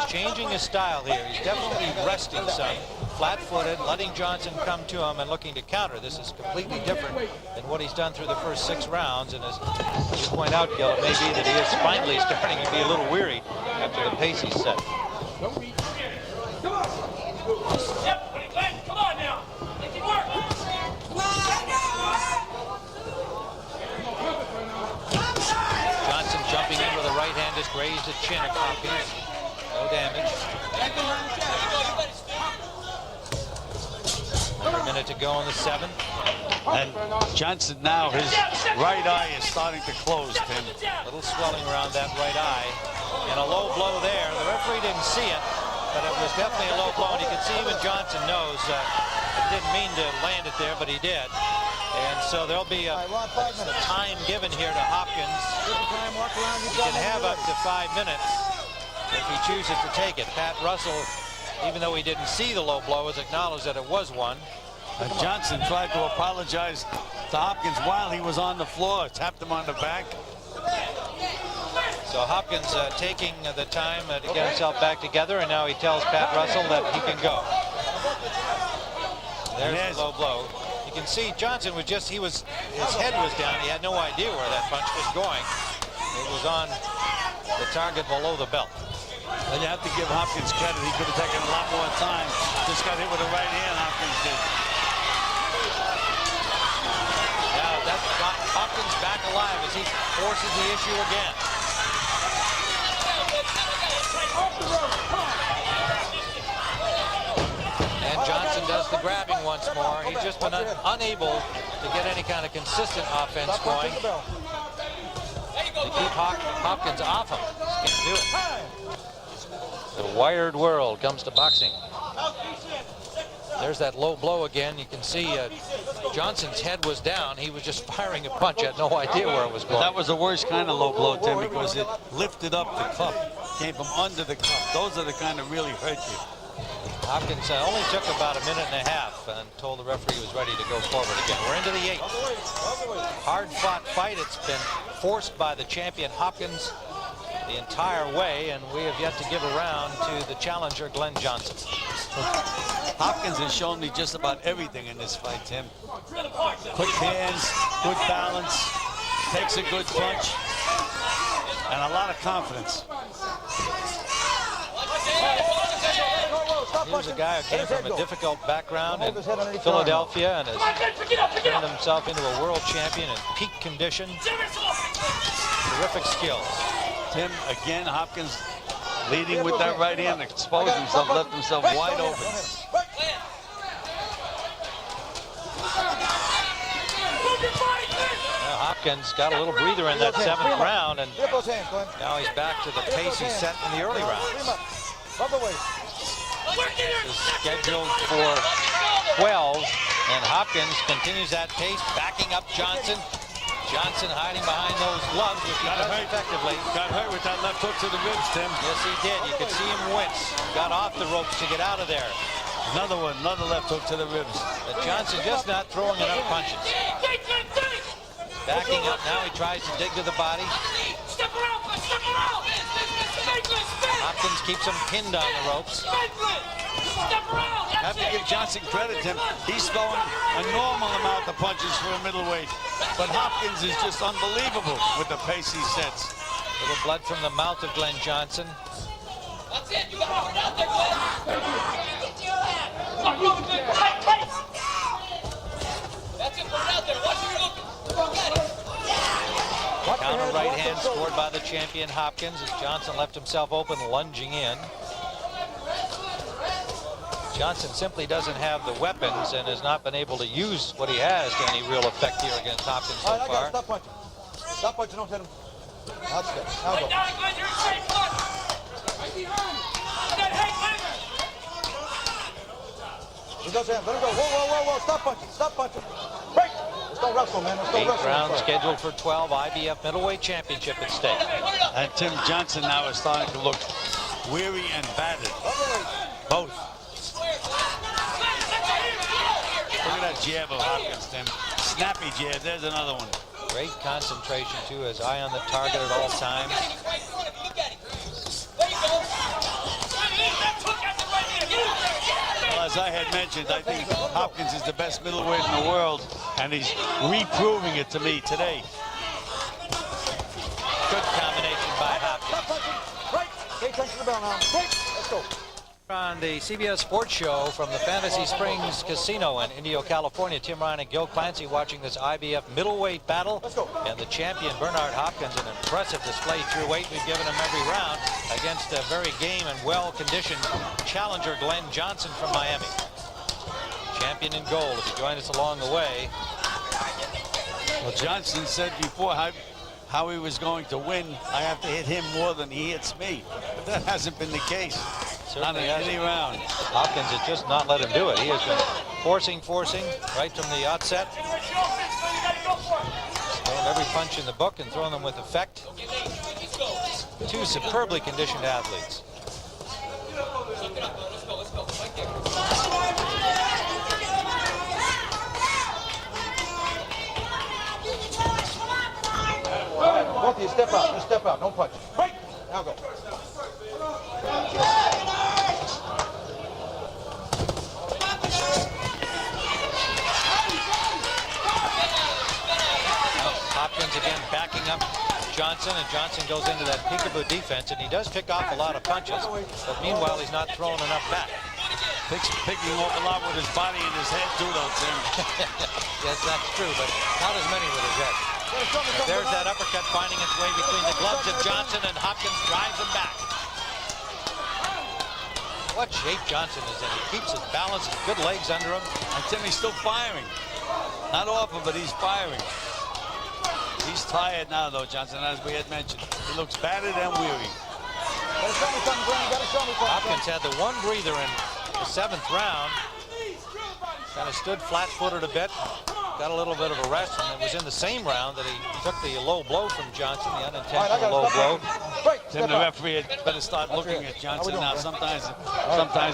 changing his style here. He's definitely resting some, flat-footed, letting Johnson come to him and looking to counter. This is completely different than what he's done through the first 6 rounds. And as you point out, Gil, it may be that he is finally starting to be a little weary after the pace he's set. Johnson jumping in with a right hand, just grazed the chin of Hopkins. No damage. Another minute to go in the 7th. And Johnson now, his right eye is starting to close, Tim. A little swelling around that right eye. And a low blow there. The referee didn't see it, but it was definitely a low blow. And you can see even Johnson knows he didn't mean to land it there, but he did. And so there'll be a time given here to Hopkins. He can have up to 5 minutes if he chooses to take it. Pat Russell, even though he didn't see the low blow, has acknowledged that it was one. Johnson tried to apologize to Hopkins while he was on the floor, tapped him on the back. So Hopkins taking the time to get himself back together, and now he tells Pat Russell that he can go. There's the low blow. You can see Johnson was just, his head was down. He had no idea where that punch was going. It was on the target below the belt. And you have to give Hopkins credit. He could have taken a lot more time. Just got hit with a right hand, Hopkins did. Yeah, that's Hopkins back alive as he forces the issue again. And Johnson does the grabbing once more. He's just been unable to get any kind of consistent offense going. To keep Hopkins off him. Just can't do it. The wired world comes to boxing. There's that low blow again. You can see Johnson's head was down. He was just firing a punch. Had no idea where it was going. That was the worst kind of low blow, Tim, because it lifted up the cup, came from under the cup. Those are the kind that really hurt you. Hopkins only took about a minute and a half and told the referee he was ready to go forward again. We're into the 8th. Hard-fought fight. It's been forced by the champion Hopkins the entire way, and we have yet to give a round to the challenger, Glenn Johnson. Hopkins has shown me just about everything in this fight, Tim. Quick hands, good balance, takes a good punch, and a lot of confidence. Here's a guy who came from a difficult background in Philadelphia and has turned himself into a world champion in peak condition. Terrific skills. Tim, again, Hopkins leading with that right hand, exposed himself, left himself wide open. Hopkins got a little breather in that 7th round, and now he's back to the pace he set in the early rounds. Is scheduled for 12, and Hopkins continues that pace, backing up Johnson. Johnson hiding behind those gloves, which he does effectively. Got hurt with that left hook to the ribs, Tim. Yes, he did. You could see him wince. Got off the ropes to get out of there. Another one, another left hook to the ribs. But Johnson just not throwing enough punches. Backing up now, he tries to dig to the body. Hopkins keeps him pinned on the ropes. Have to give Johnson credit, Tim. He's throwing a normal amount of punches for a middleweight. But Hopkins is just unbelievable with the pace he sets. A little blood from the mouth of Glenn Johnson. That's it. You got to put it out there, Glenn. That's it. Put it out there. Watch where you're looking. Counter right hand scored by the champion Hopkins as Johnson left himself open, lunging in. Johnson simply doesn't have the weapons and has not been able to use what he has to any real effect here against Hopkins so far. Stop punching. Stop punching. Don't hit him. That's good. Now go. He goes in. Let him go. Whoa. Stop punching. Stop punching. Break. Let's don't wrestle, man. Let's don't wrestle. 8th round scheduled for 12. IBF middleweight championship at stake. And Tim Johnson now is starting to look weary and battered. Both. Look at that jab of Hopkins, Tim. Snappy jab. There's another one. Great concentration, too. His eye on the target at all times. Well, as I had mentioned, I think Hopkins is the best middleweight in the world, and he's reproving it to me today. Good combination by Hopkins. Stop punching. Break. Pay attention to the bell now. Break. Let's go. On the CBS Sports Show from the Fantasy Springs Casino in Indio, California, Tim Ryan and Gil Clancy watching this IBF middleweight battle. Let's go. And the champion, Bernard Hopkins, an impressive display through weight. We've given him every round against a very game and well-conditioned challenger, Glenn Johnson from Miami. Champion in gold. If you join us along the way. Well, Johnson said before how he was going to win. I have to hit him more than he hits me. But that hasn't been the case. Not in any round. Hopkins has just not let him do it. He has been forcing right from the outset. Throwing every punch in the book and throwing them with effect. Two superbly conditioned athletes. All right, both of you step out. Just step out. Don't punch. Break. Now go. Hopkins again backing up Johnson, and Johnson goes into that peekaboo defense, and he does pick off a lot of punches, but meanwhile he's not throwing enough back. Picking off a lot with his body and his head too, though, Tim. Yes, that's true, but not as many with his head. There's that uppercut finding its way between the gloves of Johnson, and Hopkins drives him back. What shape Johnson is in. He keeps his balance, his good legs under him. And Tim, he's still firing. Not often, but he's firing. He's tired now, though, Johnson, as we had mentioned. He looks battered and weary. Hopkins had the one breather in the 7th round. Kind of stood flat-footed a bit. Got a little bit of a rest, and it was in the same round that he took the low blow from Johnson, the unintentional low blow. Tim, the referee had better start looking at Johnson now. Sometimes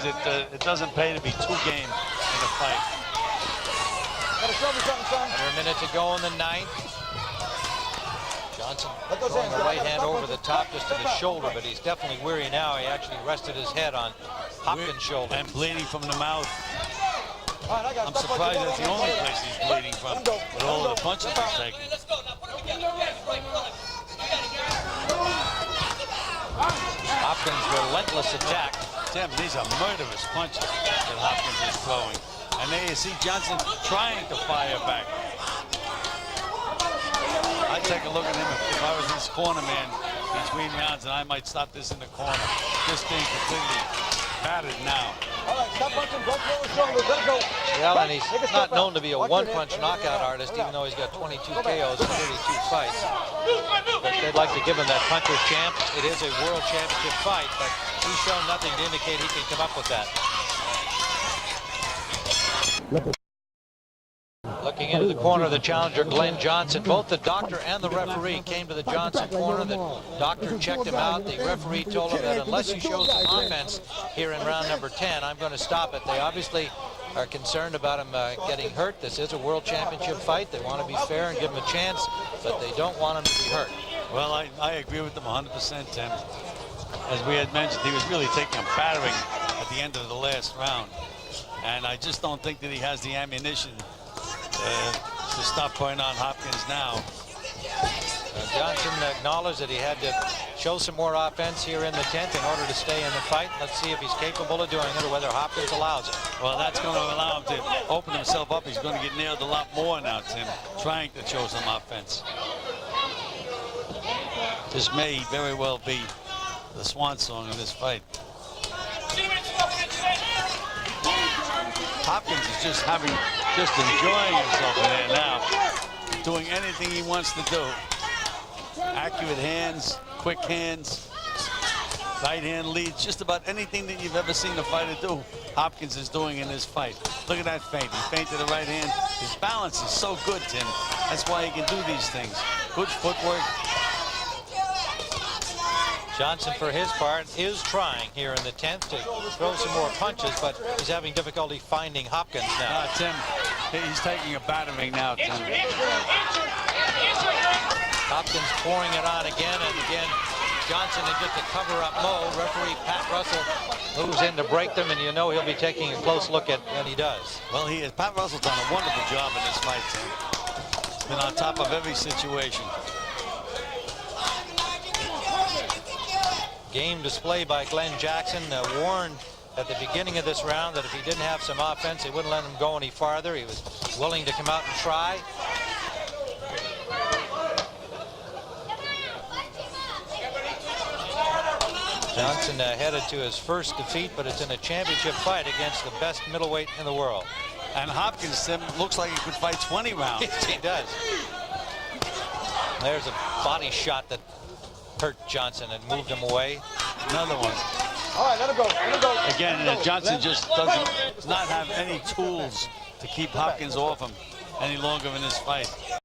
it doesn't pay to be too game in a fight. Under a minute to go in the 9th. Johnson throwing the right hand over the top just to the shoulder, but he's definitely weary now. He actually rested his head on Hopkins' shoulder. And bleeding from the mouth. I'm surprised that's the only place he's bleeding from, with all of the punches he's taking. Hopkins' relentless attack. Tim, these are murderous punches that Hopkins is throwing. And there you see Johnson trying to fire back. I'd take a look at him if I was his corner man between rounds, and I might stop this in the corner. This being completely battered now. All right, stop punching. Don't throw his shoulders. Let it go. Yeah, and he's not known to be a one-punch knockout artist, even though he's got 22 KOs in 32 fights. But they'd like to give him that puncher's champ. It is a world championship fight, but he's shown nothing to indicate he can come up with that. Looking into the corner of the challenger, Glenn Johnson. Both the doctor and the referee came to the Johnson corner. The doctor checked him out. The referee told him that unless he shows some offense here in round number 10, I'm going to stop it. They obviously are concerned about him getting hurt. This is a world championship fight. They want to be fair and give him a chance, but they don't want him to be hurt. Well, I agree with them 100%, Tim. As we had mentioned, he was really taking a battering at the end of the last round. And I just don't think that he has the ammunition to stop putting on Hopkins now. Johnson acknowledged that he had to show some more offense here in the 10th in order to stay in the fight. Let's see if he's capable of doing it or whether Hopkins allows it. Well, that's going to allow him to open himself up. He's going to get nailed a lot more now, Tim, trying to show some offense. This may very well be the swan song of this fight. Hopkins is just enjoying himself in there now, doing anything he wants to do. Accurate hands, quick hands, right hand leads, just about anything that you've ever seen a fighter do, Hopkins is doing in this fight. Look at that feint. He feinted the right hand. His balance is so good, Tim. That's why he can do these things. Good footwork. Johnson, for his part, is trying here in the 10th to throw some more punches, but he's having difficulty finding Hopkins now. Tim, he's taking a battering now, Tim. Hopkins pouring it on again and again, Johnson in just a cover-up mode. Referee Pat Russell moves in to break them, and you know he'll be taking a close look at when he does. Well, he is. Pat Russell's done a wonderful job in this fight, Tim. He's been on top of every situation. Game display by Glenn Jackson. Warned at the beginning of this round that if he didn't have some offense, he wouldn't let him go any farther. He was willing to come out and try. Johnson headed to his first defeat, but it's in a championship fight against the best middleweight in the world. And Hopkins, Tim, looks like he could fight 20 rounds. Yes, he does. There's a body shot that hurt Johnson and moved him away. Another one. All right, let him go. Let him go. Again, Johnson just does not have any tools to keep Hopkins off him any longer in this fight.